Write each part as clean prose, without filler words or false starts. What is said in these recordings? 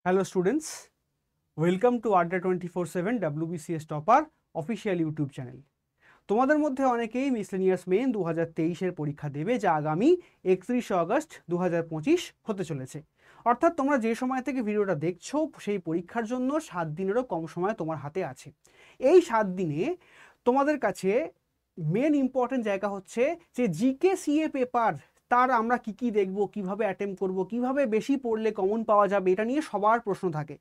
Hello students, welcome to Adda 24/7 WBCS Topper official YouTube channel. তোমাদের মধ্যে অনেকেই miscellaneous main 2023 এর পরীক্ষা দেবে, যা আগামী 31 আগস্ট 2025 হতে চলেছে। অর্থাৎ তোমরা যে সময় থেকে ভিডিওটা দেখছো সেই পরীক্ষার জন্য 7 দিনেরও কম সময় তোমার হাতে আছে। এই 7 দিনে তোমাদের কাছে মেন ইম্পর্টেন্ট জায়গা হচ্ছে যে জিকে সিএ পেপার, তার আমরা কি দেখব, কিভাবে অ্যাটেম্প করব, কিভাবে বেশি পড়লে কমন পাওয়া যাবে, এটা নিয়ে সবার প্রশ্ন থাকে।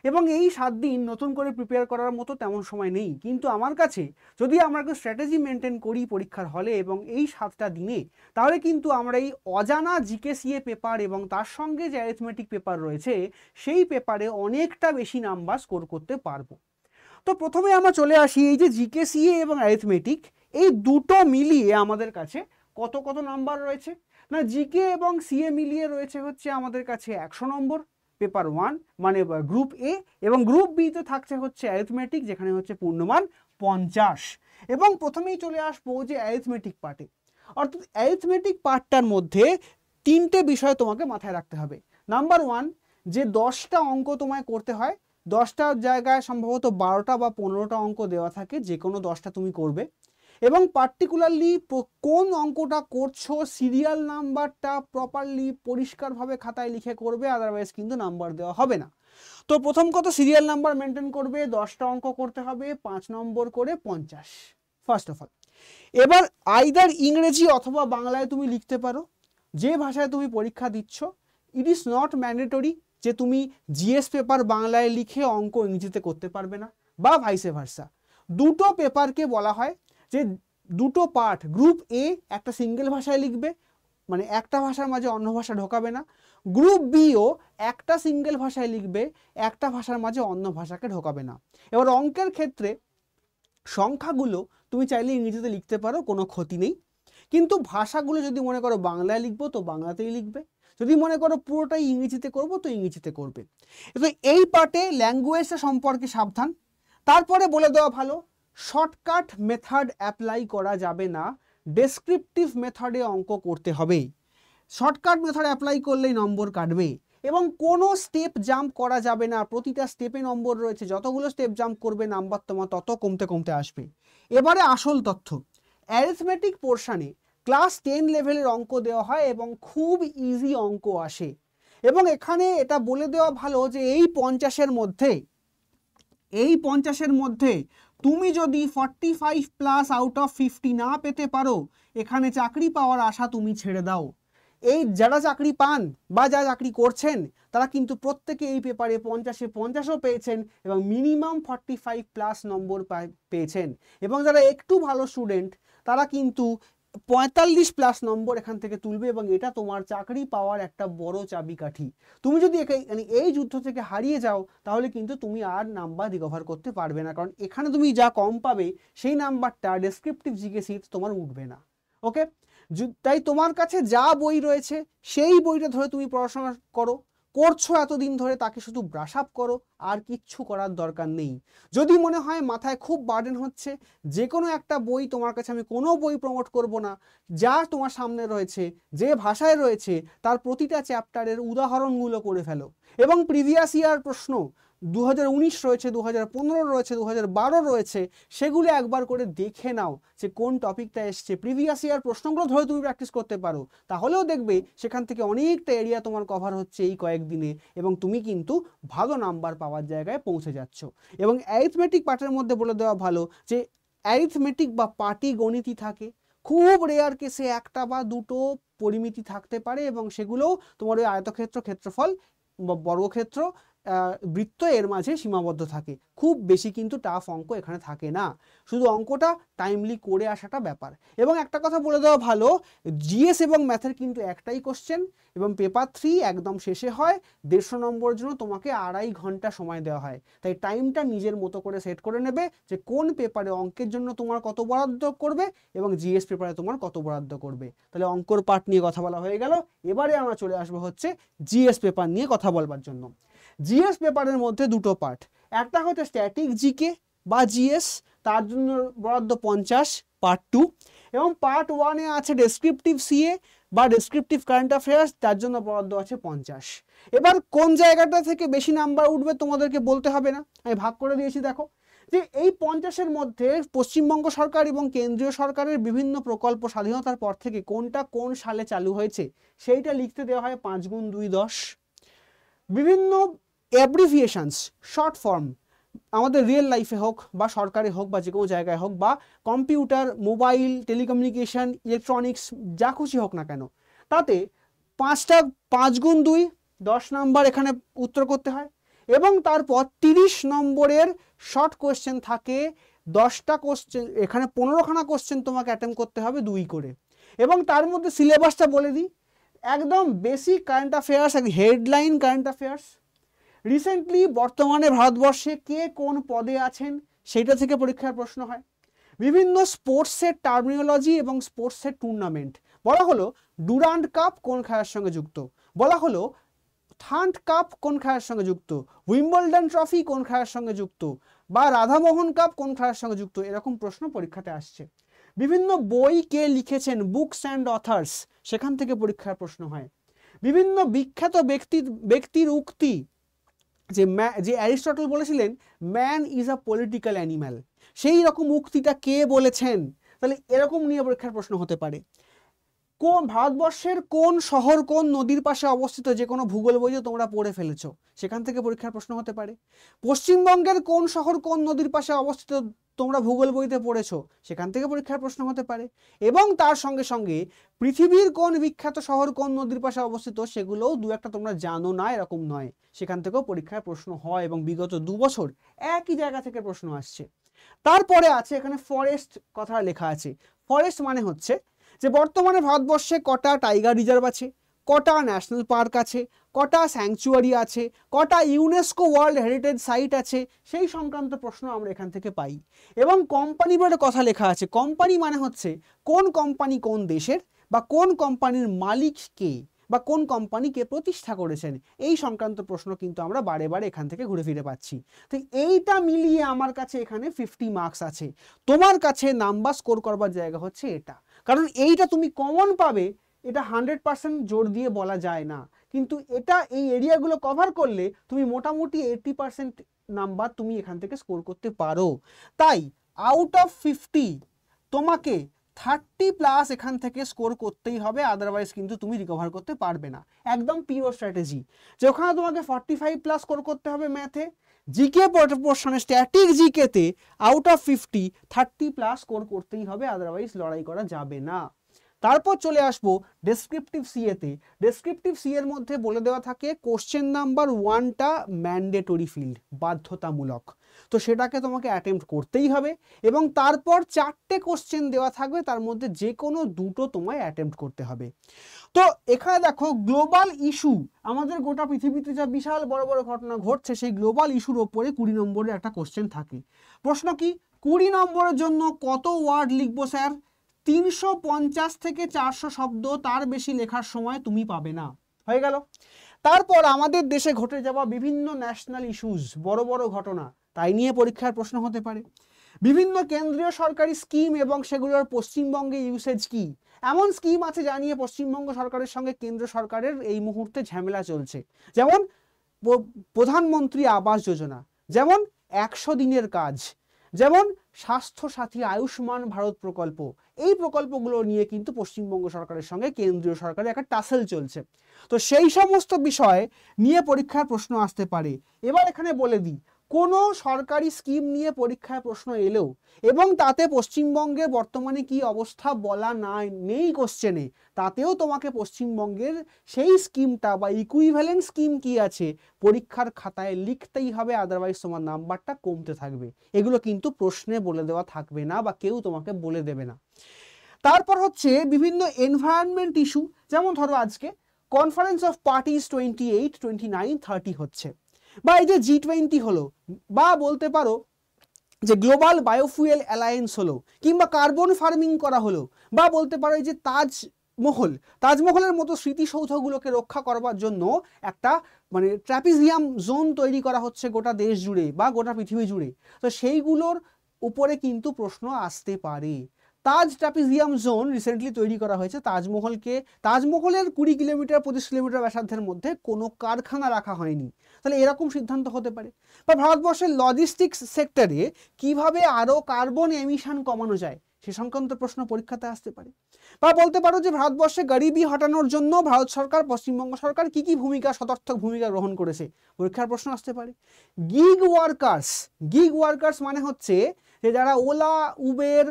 এবং এই 7 দিন নতুন করে প্রিপেয়ার করার মতো তেমন সময় নেই, কিন্তু আমার কাছে যদি আমরা একটা স্ট্র্যাটেজি মেনটেন করি পরীক্ষার হলে এবং এই 7টা দিনে, তাহলে কিন্তু আমরা এই অজানা জিকে সিএ পেপার এবং তার সঙ্গে যে অ্যারিথমেটিক পেপার রয়েছে সেই পেপারে অনেকটা বেশি নাম্বার স্কোর করতে পারবো। তো প্রথমে আমরা চলে আসি এই যে জিকে সিএ এবং অ্যারিথমেটিক, এই দুটো মিলিয়ে আমাদের কাছে কত কত নাম্বার রয়েছে না। জিকে এবং সিএ মিলিয়ে রয়েছে হচ্ছে আমাদের কাছে 100 নম্বর পেপার 1 মানে গ্রুপ এ, এবং গ্রুপ বিতে থাকছে হচ্ছে অ্যারিথমেটিক, যেখানে হচ্ছে পূর্ণমান 50। এবং প্রথমেই চলে আসবো যে অ্যারিথমেটিক পার্টে। অর্থাৎ অ্যারিথমেটিক পার্টটার মধ্যে 3টে বিষয় তোমাকে মাথায় রাখতে হবে। নাম্বার 1, যে 10টা অঙ্ক তোমায় করতে হয়, 10টার জায়গায় সম্ভবত 12টা বা 15টা অঙ্ক দেওয়া থাকে, যে কোনো 10টা তুমি করবে। এবং পার্টিকুলারলি কোন অঙ্কটা করছো সিরিয়াল নাম্বারটা প্রপারলি পরিষ্কারভাবে খাতায় লিখে করবে, আদারওয়াইজ কিন্তু নাম্বার দেওয়া হবে না। তো প্রথম কথা, সিরিয়াল নাম্বার মেনটেন করবে, 10টা অঙ্ক করতে হবে, 5 নম্বর করে 50 ফার্স্ট অফ অল। এবার আইদার ইংরেজি অথবা বাংলায় তুমি লিখতে পারো, যে ভাষায় তুমি পরীক্ষা দিচ্ছ। ইট ইজ নট ম্যান্ডেটরি যে তুমি জিএস পেপার বাংলায় লিখে অঙ্ক ইংরেজিতে করতে পারবে না, বা ভাইসে ভার্সা। দুটো পেপারকে বলা হয় যে দুটো পার্ট, গ্রুপ এ একটা সিঙ্গেল ভাষায় লিখবে, মানে একটা ভাষার মাঝে অন্য ভাষা ঢোকাবে না। গ্রুপ বিও একটা সিঙ্গেল ভাষায় লিখবে, একটা ভাষার মাঝে অন্য ভাষাকে ঢোকাবে না। এবার অঙ্কের ক্ষেত্রে সংখ্যাগুলো তুমি চাইলে ইংরেজিতে লিখতে পারো, কোনো ক্ষতি নেই, কিন্তু ভাষাগুলো যদি মনে করো বাংলায় লিখবো তো বাংলাতেই লিখবে, যদি মনে করো পুরোটাই ইংরেজিতে করবো তো ইংরেজিতে করবে। তো এই পার্টে ল্যাঙ্গুয়েজটা সম্পর্কে সাবধান। তারপরে বলে দেওয়া ভালো, শর্টকাট মেথড অ্যাপ্লাই করা যাবে না, ডেসক্রিপটিভ মেথডে অঙ্ক করতে হবে। শর্টকাট মেথড অ্যাপ্লাই করলেই নম্বর কাটবে, এবং কোনো স্টেপ জাম্প করা যাবে না। প্রতিটা স্টেপে নম্বর রয়েছে, যতগুলো স্টেপ জাম্প করবে নাম্বার তোমার তত কমতে কমতে আসবে। এবারে আসল তথ্য, অ্যারিথমেটিক পোর্শনে ক্লাস 10 লেভেলের অঙ্ক দেওয়া হয় এবং খুব ইজি অঙ্ক আসে। এবং এখানে এটা বলে দেওয়া ভালো যে এই 50-এর মধ্যে তুমি যদি 45+ আউট অফ 50 না পেতে পারো, এখানে চাকরি পাওয়ার আশা তুমি ছেড়ে দাও। এই যারা চাকরি পান বা যারা চাকরি করছেন, তারা কিন্তু প্রত্যেকে এই পেপারে 50-এ 50ও পেয়েছেন এবং মিনিমাম 45+ নম্বর পেয়েছেন। এবং যারা একটু ভালো স্টুডেন্ট, তারা কিন্তু 45+ নম্বর এখান থেকে তুলবে, এবং এটা তোমার চাকরি পাওয়ার একটা বড় চাবিকাঠি। তুমি যদি এই যুদ্ধ থেকে হারিয়ে যাও, তাহলে কিন্তু তুমি আর নাম্বার রিকভার করতে পারবে না, কারণ এখানে তুমি যা কম পাবে সেই নাম্বারটা ডেসক্রিপটিভ জিকেসি তোমার উঠবে না। ওকে, তাই তোমার কাছে যা বই রয়েছে সেই বইটা ধরে তুমি পড়াশোনা করছো এতদিন ধরে, তাকে শুধু ব্রাশ আপ করো, আর কিচ্ছু করার দরকার নেই। যদি মনে হয় মাথায় খুব বার্ডেন হচ্ছে, যে কোনো একটা বই, তোমার কাছে আমি কোনো বই প্রমোট করব না, যা তোমার সামনে রয়েছে, যে ভাষায় রয়েছে, তার প্রতিটা চ্যাপ্টারের উদাহরণগুলো করে ফেলো। এবং প্রিভিয়াস ইয়ার প্রশ্ন 2019 রয়েছে, 2015 রয়েছে, 2012 রয়েছে, সেগুলো একবার করে দেখে নাও যে কোন টপিকটা এসছে। প্রিভিয়াস ইয়ার প্রশ্নগুলো ধরে তুমি প্র্যাকটিস করতে পারো, তাহলেও দেখবে সেখান থেকে অনেকটা এরিয়া তোমার কভার হচ্ছে এই কয়েকদিনে, এবং তুমি কিন্তু ভালো নাম্বার পাওয়ার জায়গায় পৌঁছে যাচ্ছ। এবং অ্যারিথমেটিক পার্টের মধ্যে বলে দেওয়া ভালো যে অ্যারিথমেটিক বা পাটিগণিতই থাকে, খুব রেয়ার কেসে একটা বা দুটো পরিমিতি থাকতে পারে, এবং সেগুলোও তোমার ওই আয়তক্ষেত্র, ক্ষেত্রফল, বর্গক্ষেত্র, বৃত্ত এর মাঝে সীমাবদ্ধ থাকে। খুব বেশি কিন্তু টাফ অঙ্ক এখানে থাকে না, শুধু অঙ্কটা টাইমলি করে আসাটা ব্যাপার। এবং একটা কথা বলে দেওয়া ভালো, জিএস এবং ম্যাথের কিন্তু একটাই কোশ্চেন, এবং পেপার 3 একদম শেষে হয়। 150 নম্বরের জন্য তোমাকে 2.5 ঘন্টা সময় দেওয়া হয়, তাই টাইমটা নিজের মতো করে সেট করে নেবে যে কোন পেপারে অঙ্কের জন্য তোমার কত বরাদ্দ করবে এবং জিএস পেপারে তোমার কত বরাদ্দ করবে। তাহলে অঙ্কর পার্ট নিয়ে কথা বলা হয়ে গেল। এবারে আমরা চলে আসবো হচ্ছে জিএস পেপার নিয়ে কথা বলবার জন্য। জিএস পেপারের মধ্যে দুটো পার্ট, একটা হচ্ছে স্ট্যাটিক জিকে বা জিএস, তার জন্য বরাদ্দ 50 পার্ট 2, এবং পার্ট 1-এ আছে ডেসক্রিপটিভ সিএ, বা ডেসক্রিপটিভ কারেন্ট অ্যাফেয়ার্স, তার জন্য বরাদ্দ আছে 50। এবার কোন জায়গাটা থেকে বেশি নাম্বার উঠবে তোমাদেরকে বলতে হবে না, আমি ভাগ করে দিয়েছি। দেখো যে এই 50-এর মধ্যে পশ্চিমবঙ্গ সরকার এবং কেন্দ্রীয় সরকারের বিভিন্ন প্রকল্প স্বাধীনতার পর থেকে কোনটা কোন সালে চালু হয়েছে সেইটা লিখতে দেওয়া হয় 5 গুণ 2 10। বিভিন্ন অ্যাব্রিভিয়েশনস, শর্ট ফর্ম, আমাদের রিয়েল লাইফে হোক বা সরকারে হোক বা যে কোনো জায়গায় হোক বা কম্পিউটার, মোবাইল, টেলিকমিউনিকেশন, ইলেকট্রনিক্স, যা খুশি হোক না কেন, তাতে 5 গুণ 2 10 নাম্বার এখানে উত্তর করতে হয়। এবং তারপর 30 নম্বরের শর্ট কোয়েশ্চেন থাকে 10টা কোশ্চেন, এখানে 15খানা কোশ্চেন তোমাকে অ্যাটেম্প করতে হবে 2 করে। এবং তার মধ্যে সিলেবাসটা বলে দিই, একদম basic current affairs, headline current affairs, recently বর্তমানে ভারতবর্ষে কে কোন পদে আছেন সেইটা থেকে পরীক্ষার প্রশ্ন হয়। বিভিন্ন স্পোর্টসের টার্মিনোলজি এবং স্পোর্টসের টুর্নামেন্ট, বলা হলো ডুরান্ড কাপ কোন খেলার সঙ্গে যুক্ত, বলা হলো থান্ড কাপ কোন খেলার সঙ্গে যুক্ত, উইম্বলডন ট্রফি কোন খেলার সঙ্গে যুক্ত, বা রাধামোহন কাপ কোন খেলার সঙ্গে যুক্ত, এরকম প্রশ্ন পরীক্ষাতে আসছে। বিভিন্ন বই কে লিখেছেন, বুকস অ্যান্ড অথার্স, সেখান থেকে পরীক্ষার প্রশ্ন হয়। বিভিন্ন বিখ্যাত ব্যক্তির উক্তি, যে অ্যারিস্টটল বলেছিলেন man is a political animal, সেই রকম উক্তিটা কে বলেছেন, তাহলে এরকম নিয়ে পরীক্ষার প্রশ্ন হতে পারে। কোন ভারতবর্ষের কোন শহর কোন নদীর পাশে অবস্থিত, যে কোনো ভূগোল বইতে তোমরা পড়ে ফেলেছো, সেখান থেকে পরীক্ষার প্রশ্ন হতে পারে। পশ্চিমবঙ্গের কোন শহর কোন নদীর পাশে অবস্থিত, তোমরা ভূগোল বইতে পড়েছো, সেখান থেকে পরীক্ষার প্রশ্ন হতে পারে। এবং তার সঙ্গে সঙ্গে পৃথিবীর কোন বিখ্যাত শহর কোন নদীর পাশে অবস্থিত, সেগুলোও দু একটা তোমরা জানো না এরকম নয়, সেখান থেকেও পরীক্ষায় প্রশ্ন হয় এবং বিগত 2 বছর একই জায়গা থেকে প্রশ্ন আসছে। তারপরে আছে এখানে ফরেস্ট কথা লেখা আছে। ফরেস্ট মানে হচ্ছে যে বর্তমানে ভারতবর্ষে কটা টাইগার রিজার্ভ আছে, কটা ন্যাশনাল পার্ক আছে, কটা স্যাংচুয়ারি আছে, কটা ইউনেস্কো ওয়ার্ল্ড হেরিটেজ সাইট আছে, সেই সংক্রান্ত প্রশ্ন আমরা এখান থেকে পাই। এবং কোম্পানি বলে কথা লেখা আছে। কোম্পানি মানে হচ্ছে কোন কোম্পানি কোন দেশের, বা কোন কোম্পানির মালিক কে, বা কোন কোম্পানিকে প্রতিষ্ঠা করেছেন, এই সংক্রান্ত প্রশ্ন কিন্তু আমরা বারে বারে এখান থেকে ঘুরে ফিরে পাচ্ছি। তো এইটা মিলিয়ে আমার কাছে এখানে 50 মার্কস আছে। তোমার কাছে নাম্বার স্কোর করবার জায়গা হচ্ছে এটা, কারণ এইটা তুমি কমন পাবে, এটা 100% জোর দিয়ে বলা যায় না, কিন্তু এটা এই এরিয়াগুলো কভার করলে তুমি মোটামুটি 80% নাম্বার তুমি এখান থেকে স্কোর করতে পারো। তাই আউট অফ 50 তোমাকে 30+ এখান থেকে স্কোর করতেই হবে, আদারওয়াইজ কিন্তু তুমি রিকভার করতে পারবে না। একদম পিওর স্ট্র্যাটেজি, যে ওখানে তোমাকে 45+ স্কোর করতে হবে ম্যাথে, জিকে পোর্শনে স্ট্যাটিক জিকেতে আউট অফ 50 30+ স্কোর করতেই হবে, আদারওয়াইজ লড়াই করা যাবে না। তারপর চলে আসবো ডেসক্রিপটিভ সিএতে। ডেসক্রিপটিভ সি এর মধ্যে বলে দেওয়া থাকে কোশ্চেন নাম্বার 1টা ম্যান্ডেটরি ফিল্ড, বাধ্যতামূলক, তো সেটাকে তোমাকে অ্যাটেম্প্ট করতেই হবে। এবং তারপর 4টে কোশ্চেন দেওয়া থাকবে, তার মধ্যে যে কোনো 2টো তোমায় অ্যাটেম্প্ট করতে হবে। তো এখানে দেখো গ্লোবাল ইস্যু, আমাদের গোটা পৃথিবীতে যা বিশাল বড় বড় ঘটনা ঘটছে, সেই গ্লোবাল ইস্যুর ওপরে 20 নম্বরের একটা কোশ্চেন থাকে। প্রশ্ন কি, 20 নম্বরের জন্য কত ওয়ার্ড লিখবো স্যার? 350 থেকে 400 শব্দ, তার বেশি লেখার সময় তুমি পাবে না। হয়ে গেল। তারপর আমাদের দেশে ঘটে যাওয়া বিভিন্ন ন্যাশনাল ইস্যুস, বড় বড় ঘটনা, তাই নিয়ে পরীক্ষার প্রশ্ন হতে পারে। বিভিন্ন কেন্দ্রীয় সরকারি স্কিম এবং সেগুলোর পশ্চিমবঙ্গে ইউসেজ কি, এমন স্কিম আছে যা নিয়ে পশ্চিমবঙ্গ সরকারের সঙ্গে কেন্দ্র সরকারের এই মুহূর্তে ঝামেলা চলছে, যেমন প্রধানমন্ত্রী আবাস যোজনা, যেমন 100 দিনের কাজ, যেমন স্বাস্থ্য সাথী আয়ুষ্মান ভারত প্রকল্প। এই প্রকল্পগুলো নিয়ে কিন্তু পশ্চিমবঙ্গ সরকারের সঙ্গে কেন্দ্রীয় সরকারের একটা টাসেল চলছে। তো সেই সমস্ত বিষয় নিয়ে পরীক্ষার প্রশ্ন আসতে পারে। এবার এখানে বলে দিই, কোনো সরকারি স্কিম নিয়ে পরীক্ষায় প্রশ্ন এলেও এবং তাতে পশ্চিমবঙ্গের বর্তমানে কি অবস্থা বলা নেই কোশ্চেনে, তাতেও তোমাকে পশ্চিমবঙ্গের সেই স্কিমটা বা ইকুইভ্যালেন্ট স্কিম কি আছে পরীক্ষার খাতায় লিখতেই হবে, আদারওয়াইজ তোমার নাম্বারটা কমতে থাকবে। এগুলো কিন্তু প্রশ্নে বলে দেওয়া থাকবে না বা কেউ তোমাকে বলে দেবে না। তারপর হচ্ছে বিভিন্ন এনভায়রনমেন্ট ইস্যু, যেমন ধরো আজকে কনফারেন্স অফ পার্টিস 28, 29, 30 হচ্ছে, বা এই যে G20 হলো, বা বলতে পারো যে গ্লোবাল বায়োফুয়েল অ্যালায়েন্স হলো, কিংবা কার্বন ফার্মিং করা হলো, বা বলতে পারো এই যে তাজমহলের মতো স্মৃতিসৌধগুলোকে রক্ষা করবার জন্য একটা মানে ট্র্যাপিজিয়াম জোন তৈরি করা হচ্ছে গোটা দেশ জুড়ে বা গোটা পৃথিবী জুড়ে, তো সেইগুলোর উপরে কিন্তু প্রশ্ন আসতে পারে। তাজ ট্রাপিজিয়াম জোন রিসেন্টলি তৈরি করা হয়েছে। তাজমহলের 20 কিলোমিটার 25 কিলোমিটার ব্যাসার্ধের মধ্যে কোনো কারখানা রাখা হয়নি, তাহলে এরকম সিদ্ধান্ত হতে পারে। বা ভারতবর্ষের লজিস্টিক্স সেক্টরে কিভাবে আরও কার্বন এমিশন কমানো যায় সে সংক্রান্ত প্রশ্ন পরীক্ষাতে আসতে পারে। বা বলতে পারো যে ভারতবর্ষে গরিবি হটানোর জন্য ভারত সরকার, পশ্চিমবঙ্গ সরকার কি কি সদর্থক ভূমিকা গ্রহণ করেছে, পরীক্ষার প্রশ্ন আসতে পারে। গিগ ওয়ার্কার্স মানে হচ্ছে যে যারা ওলা, উবের,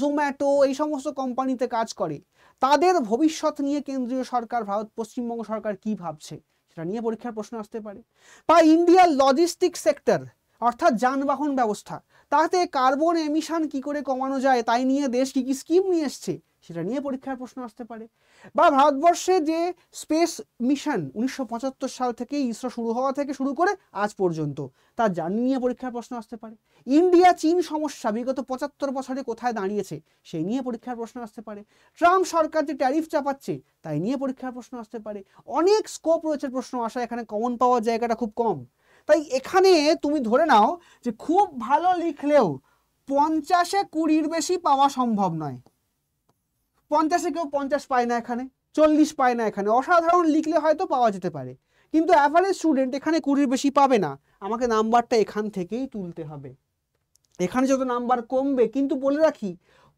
জোম্যাটো এই সমস্ত কোম্পানিতে কাজ করে, তাদের ভবিষ্যৎ নিয়ে কেন্দ্রীয় সরকার, পশ্চিমবঙ্গ সরকার কি ভাবছে সেটা নিয়ে পরীক্ষার প্রশ্ন আসতে পারে। বা ইন্ডিয়ার লজিস্টিক সেক্টর অর্থাৎ যানবাহন ব্যবস্থা, তাতে কার্বন এমিশন কি করে কমানো যায় তাই নিয়ে দেশ কি কি স্কিম নিয়ে এসছে সেটা নিয়ে পরীক্ষার প্রশ্ন আসতে পারে। বা ভারতবর্ষে যে স্পেস মিশন 1975 সাল থেকে ইসরো শুরু হওয়া থেকে শুরু করে আজ পর্যন্ত তার জার্নি নিয়ে পরীক্ষার প্রশ্ন আসতে পারে। ইন্ডিয়া চীন সমস্যা বিগত 75 বছরে কোথায় দাঁড়িয়েছে সেই নিয়ে পরীক্ষার প্রশ্ন আসতে পারে। ট্রাম্প সরকার যে ট্যারিফ চাপাচ্ছে তাই নিয়ে পরীক্ষার প্রশ্ন আসতে পারে। অনেক স্কোপ রয়েছে প্রশ্ন আসা, এখানে কমন পাওয়ার জায়গাটা খুব কম। তাই এখানে তুমি ধরে নাও যে খুব ভালো লিখলেও 50-এ 20-র বেশি পাওয়া সম্ভব নয়। 50-এ কেউ 50 পায় না, এখানে 40 পায় না, এখানে অসাধারণ লিখলে হয়তো পাওয়া যেতে পারে, কিন্তু অ্যাভারেজ স্টুডেন্ট এখানে 20-র বেশি পাবে না। আমাকে নাম্বারটা এখান থেকেই তুলতে হবে। এখানে যত নাম্বার কমবে, কিন্তু বলে রাখি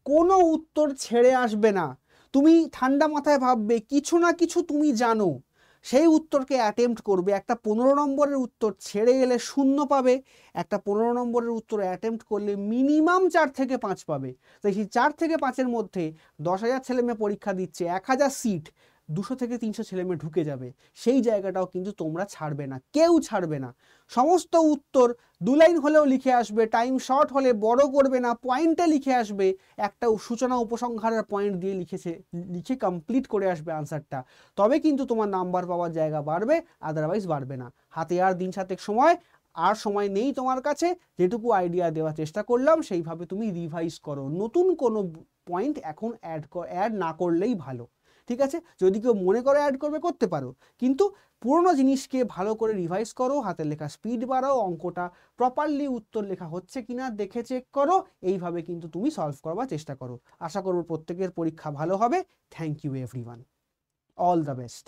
কোনো উত্তর ছেড়ে আসবে না। তুমি ঠান্ডা মাথায় ভাববে কিছু না কিছু তুমি জানো, সেই উত্তরকে অ্যাটেম্প্ট করবে। একটা 15 নম্বরের উত্তর ছেড়ে গেলে 0 পাবে, একটা 15 নম্বরের উত্তর অ্যাটেম্প্ট করলে মিনিমাম 4 থেকে 5 পাবে। তাই সেই 4 থেকে 5-এর মধ্যে 10,000 ছেলেমেয়ে পরীক্ষা দিচ্ছে, 1000 সিট, 200 থেকে 300 ছেলেমেয়ে ঢুকে যাবে। সেই জায়গাটাও কিন্তু তোমরা ছাড়বে না, কেউ ছাড়বে না। সমস্ত উত্তর 2 লাইন হলেও লিখে আসবে, টাইম শর্ট হলে বড় করবে না, পয়েন্টে লিখে আসবে, একটা সূচনা উপসংহারের পয়েন্ট দিয়ে লিখে কমপ্লিট করে আসবে আনসারটা। তবে কিন্তু তোমার নাম্বার পাওয়ার জায়গা বাড়বে, আদারওয়াইজ বাড়বে না। হাতে আর দিন 7 সময়, আর সময় নেই তোমার কাছে। যেটুকু আইডিয়া দেওয়ার চেষ্টা করলাম সেইভাবে তুমি রিভাইজ করো। নতুন কোনো পয়েন্ট এখন অ্যাড না করলেই ভালো, ঠিক আছে? যদি কেউ মনে করে অ্যাড করবে করতে পারো, কিন্তু পুরনো জিনিসকে ভালো করে রিভাইজ করো, হাতের লেখা স্পিড বাড়াও, অঙ্কটা প্রপারলি উত্তর লেখা হচ্ছে কিনা দেখে চেক করো। এইভাবে কিন্তু তুমি সলভ করবার চেষ্টা করো। আশা করব প্রত্যেকের পরীক্ষা ভালো হবে। Thank you everyone, all the best.